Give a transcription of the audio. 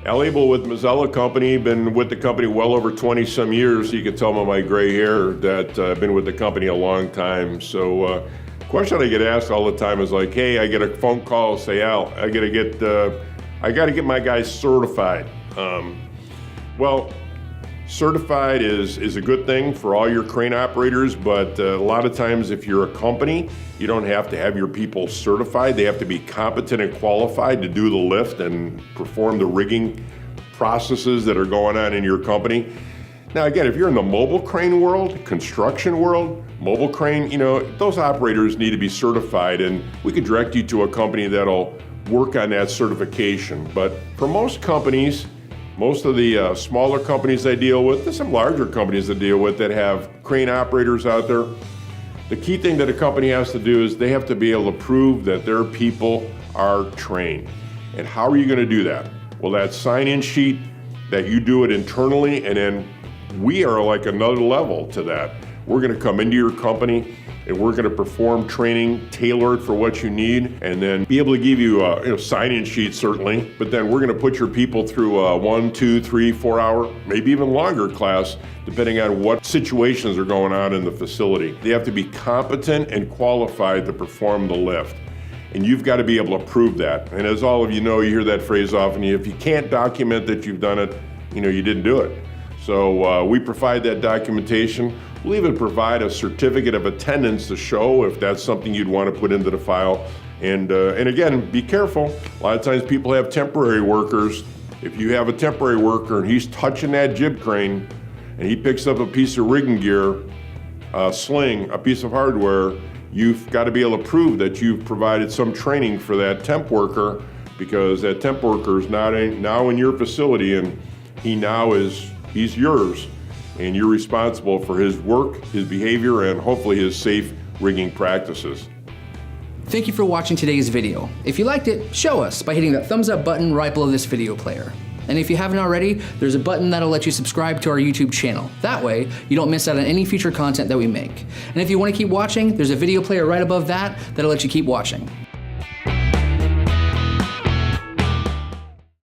Abel with Mazzella Company, been with the company well over 20 some years. You can tell by my gray hair that I've been with the company a long time. So question I get asked all the time is like, hey, I get a phone call, say, Al, I got to get my guys certified. Well, certified is a good thing for all your crane operators, but a lot of times if you're a company, you don't have to have your people certified. They have to be competent and qualified to do the lift and perform the rigging processes that are going on in your company. Now again, if you're in the mobile crane world, construction world, mobile crane, those operators need to be certified, and we could direct you to a company that'll work on that certification. But for most companies, most of the smaller companies I deal with, there's some larger companies I deal with that have crane operators out there. The key thing that a company has to do is they have to be able to prove that their people are trained. And how are you going to do that? Well, that sign-in sheet, that you do it internally, and then we are like another level to that. We're going to come into your company and we're going to perform training tailored for what you need, and then be able to give you a sign-in sheet certainly, but then we're going to put your people through a 1, 2, 3, 4 hour, maybe even longer class, depending on what situations are going on in the facility. They have to be competent and qualified to perform the lift. And you've got to be able to prove that. And as all of you know, you hear that phrase often, if you can't document that you've done it, you didn't do it. So we provide that documentation. We'll even provide a certificate of attendance to show if that's something you'd want to put into the file. And again, be careful. A lot of times people have temporary workers. If you have a temporary worker and he's touching that jib crane and he picks up a piece of rigging gear, a sling, a piece of hardware, you've got to be able to prove that you've provided some training for that temp worker, because that temp worker is now in your facility, and he's yours, and you're responsible for his work, his behavior, and hopefully his safe rigging practices. Thank you for watching today's video. If you liked it, show us by hitting that thumbs up button right below this video player. And if you haven't already, there's a button that'll let you subscribe to our YouTube channel. That way, you don't miss out on any future content that we make. And if you want to keep watching, there's a video player right above that that'll let you keep watching.